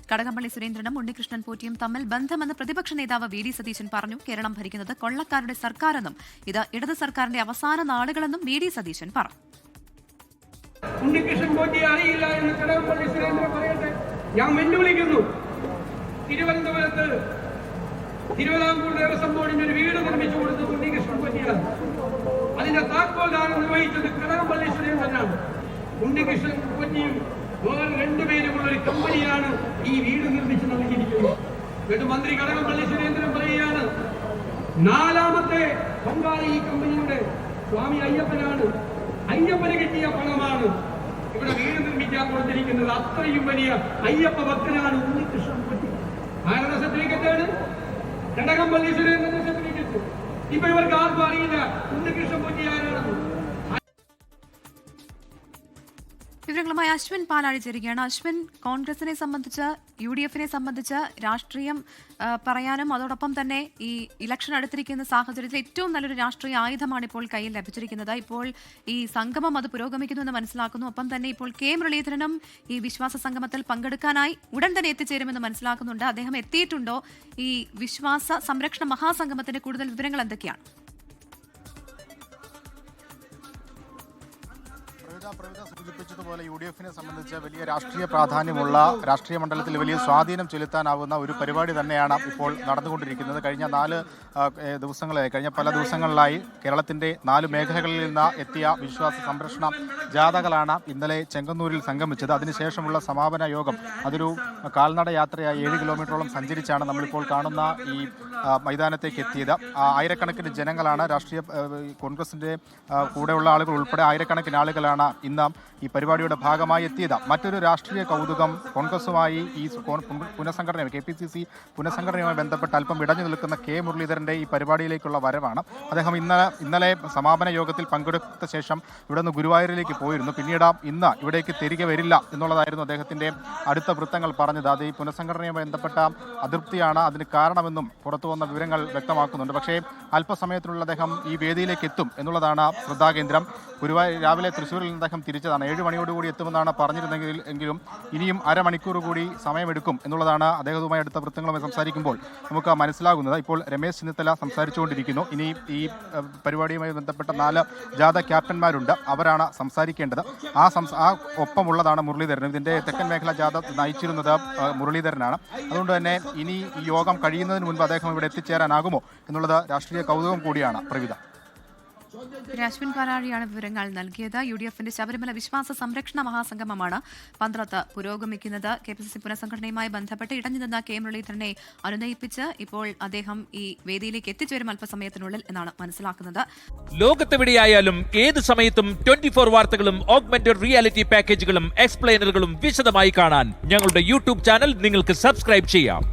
കടകംപള്ളി സുരേന്ദ്രനും ഉണ്ണികൃഷ്ണൻ പോറ്റിയും തമ്മിൽ ബന്ധമെന്ന് പ്രതിപക്ഷ നേതാവ് വി ഡി സതീശൻ പറഞ്ഞു. കേരളം ഭരിക്കുന്നത് കൊള്ളക്കാരുടെ സർക്കാരെന്നും ഇത് ഇടത് സർക്കാരിന്റെ അവസാന നാളുകളെന്നും വി ഡി സതീശൻ പറഞ്ഞു. ഉണ്ണികൃഷ്ണൻ പോറ്റി അറിയില്ല എന്ന് കടകംപള്ളി സുരേന്ദ്രൻ പറയട്ടെ. ഞാൻ വെല്ലുവിളിക്കുന്നു. തിരുവനന്തപുരത്ത് തിരുവിതാംകൂർ ദേവസ്വം ബോർഡിന് ഒരു വീട് നിർമ്മിച്ചു കൊടുത്തത് ഉണ്ണികൃഷ്ണൻ പോറ്റിയാണ്. അതിന്റെ താക്കോൽദാനം നിർവഹിച്ചത് കടകംപള്ളി സുരേന്ദ്രനാണ്. ഉണ്ണികൃഷ്ണൻ പോറ്റിയും വേറെ രണ്ടുപേരുമുള്ള ഒരു കമ്പനിയാണ് ഈ വീട് നിർമ്മിച്ച് നൽകിയിരിക്കുന്നത്. എന്നിട്ട് മന്ത്രി കടകംപള്ളി സുരേന്ദ്രൻ പറയുകയാണ്, 4ാമത്തെ പങ്കാളി ഈ കമ്പനിയുടെ സ്വാമി അയ്യപ്പനാണ്. അയ്യപ്പന് കിട്ടിയ പണമാണ് ഇവിടെ വീട് നിർമ്മിക്കാൻ കൊടുത്തിരിക്കുന്നത്. അത്രയും വലിയ അയ്യപ്പ ഭക്തനാണ് ഉണ്ണികൃഷ്ണൻ പോറ്റി. ആരുടെ സർട്ടിഫിക്കറ്റാണ്? കടകംപള്ളി സുരേന്ദ്രന്റെ സർട്ടിഫിക്കറ്റ്. ഇപ്പൊ ഇവർക്ക് ആർക്കും അറിയില്ല ഉണ്ണികൃഷ്ണൻ പോറ്റി ആരാണെന്ന്. വിവരങ്ങളുമായി അശ്വിൻ പാലാഴി ചേരുകയാണ്. അശ്വിൻ, കോൺഗ്രസിനെ സംബന്ധിച്ച് UDF-നെ സംബന്ധിച്ച് രാഷ്ട്രീയം പറയാനും അതോടൊപ്പം തന്നെ ഈ ഇലക്ഷൻ അടുത്തിരിക്കുന്ന സാഹചര്യത്തിൽ ഏറ്റവും നല്ലൊരു രാഷ്ട്രീയ ആയുധമാണ് ഇപ്പോൾ കയ്യിൽ ലഭിച്ചിരിക്കുന്നത്. ഇപ്പോൾ ഈ സംഗമം അത് പുരോഗമിക്കുന്നു എന്ന് മനസ്സിലാക്കുന്നു. ഒപ്പം തന്നെ ഇപ്പോൾ കെ മുരളീധരനും ഈ വിശ്വാസ സംഗമത്തിൽ പങ്കെടുക്കാനായി ഉടൻ തന്നെ എത്തിച്ചേരുമെന്ന് മനസ്സിലാക്കുന്നുണ്ട്. അദ്ദേഹം എത്തിയിട്ടുണ്ടോ? ഈ വിശ്വാസ സംരക്ഷണ മഹാസംഗമത്തിന്റെ കൂടുതൽ വിവരങ്ങൾ എന്തൊക്കെയാണ്? സൂചിപ്പിച്ചതുപോലെ UDF-നെ സംബന്ധിച്ച് വലിയ രാഷ്ട്രീയ പ്രാധാന്യമുള്ള, രാഷ്ട്രീയ മണ്ഡലത്തിൽ വലിയ സ്വാധീനം ചെലുത്താനാവുന്ന ഒരു പരിപാടി തന്നെയാണ് ഇപ്പോൾ നടന്നുകൊണ്ടിരിക്കുന്നത്. കഴിഞ്ഞ പല ദിവസങ്ങളിലായി കേരളത്തിന്റെ 4 മേഖലകളിൽ നിന്ന് എത്തിയ വിശ്വാസ സംരക്ഷണ ജാഥകളാണ് ഇന്നലെ ചെങ്ങന്നൂരിൽ സംഗമിച്ചത്. അതിനുശേഷമുള്ള സമാപന യോഗം അതൊരു കാൽനട യാത്രയായി 7 കിലോമീറ്ററോളം സഞ്ചരിച്ചാണ് നമ്മളിപ്പോൾ കാണുന്ന ഈ മൈതാനത്തേക്ക് എത്തിയത്. ആയിരക്കണക്കിന് ജനങ്ങളാണ്, രാഷ്ട്രീയ കോൺഗ്രസിന്റെ കൂടെയുള്ള ആളുകൾ ഉൾപ്പെടെ ആയിരക്കണക്കിന് ആളുകളാണ് ഇന്ന് ഈ പരിപാടിയുടെ ഭാഗമായി എത്തിയത്. മറ്റൊരു രാഷ്ട്രീയ കൗതുകം കോൺഗ്രസുമായി ഈ പുനഃസംഘടന KPCC പുനഃസംഘടനയുമായി ബന്ധപ്പെട്ട് അല്പം ഇടഞ്ഞു നിൽക്കുന്ന കെ മുരളീധരന്റെ ഈ പരിപാടിയിലേക്കുള്ള വരവാണ്. അദ്ദേഹം ഇന്നലെ സമാപന യോഗത്തിൽ പങ്കെടുത്ത ശേഷം ഇവിടെ നിന്ന് ഗുരുവായൂരിലേക്ക് പോയിരുന്നു. പിന്നീട് ഇന്ന് ഇവിടേക്ക് തിരികെ വരില്ല എന്നുള്ളതായിരുന്നു അദ്ദേഹത്തിന്റെ അടുത്ത വൃത്തങ്ങൾ പറഞ്ഞത്. അത് ഈ പുനഃസംഘടനയുമായി ബന്ധപ്പെട്ട അതൃപ്തിയാണ് അതിന് കാരണമെന്നും പുറത്തു വന്ന വിവരങ്ങൾ വ്യക്തമാക്കുന്നുണ്ട്. പക്ഷേ അല്പസമയത്തിനുള്ള അദ്ദേഹം ഈ വേദിയിലേക്ക് എത്തും എന്നുള്ളതാണ് ശ്രദ്ധാകേന്ദ്രം. ഗുരുവായൂർ രാവിലെ തൃശ്ശൂരിൽ നിന്ന് അദ്ദേഹം തിരിച്ചതാണ്. 7 മണിയോടുകൂടി എത്തുമെന്നാണ് പറഞ്ഞിരുന്നെങ്കിലും ഇനിയും അരമണിക്കൂർ കൂടി സമയമെടുക്കും എന്നുള്ളതാണ് അദ്ദേഹവുമായി അടുത്ത വൃത്തങ്ങളുമായി സംസാരിക്കുമ്പോൾ നമുക്ക് മനസ്സിലാകുന്നത്. ഇപ്പോൾ രമേശ് ചെന്നിത്തല സംസാരിച്ചുകൊണ്ടിരിക്കുന്നു. ഇനി ഈ പരിപാടിയുമായി ബന്ധപ്പെട്ട 4 ജാഥ ക്യാപ്റ്റന്മാരുണ്ട്, അവരാണ് സംസാരിക്കേണ്ടത്. ആ ഒപ്പമുള്ളതാണ് മുരളീധരൻ. ഇതിന്റെ തെക്കൻ മേഖല ജാഥ നയിച്ചിരുന്നത് മുരളീധരനാണ്. അതുകൊണ്ട് തന്നെ ഇനി ഈ യോഗം കഴിയുന്നതിന് മുൻപ് അദ്ദേഹം ഇവിടെ എത്തിച്ചേരാനാകുമോ എന്നുള്ളത് രാഷ്ട്രീയ കൗതുകം കൂടിയാണ്. പ്രവിധ. അശ്വിൻ പാലാഴിയാണ് വിവരങ്ങൾ നൽകിയത്. UDF-ന്റെ ശബരിമല വിശ്വാസ സംരക്ഷണ മഹാസംഗമമാണ് പന്ത്രത്ത് പുരോഗമിക്കുന്നത്. KPCC പുനഃസംഘടനയുമായി ബന്ധപ്പെട്ട് ഇടഞ്ഞു നിന്ന കെ മുരളീധരനെ അനുനയിപ്പിച്ച് ഇപ്പോൾ അദ്ദേഹം ഈ വേദിയിലേക്ക് എത്തിച്ചേരും അല്പസമയത്തിനുള്ളിൽ എന്നാണ് മനസ്സിലാക്കുന്നത്. ലോകത്തെവിടെയായാലും ഏത് സമയത്തും 24 വാർത്തകളും ഓഗ്മെന്റഡ് റിയാലിറ്റി പാക്കേജുകളും എക്സ്പ്ലെയിനറുകളും വിശദമായി കാണാൻ ഞങ്ങളുടെ YouTube ചാനൽ നിങ്ങൾക്ക് സബ്സ്ക്രൈബ് ചെയ്യാം.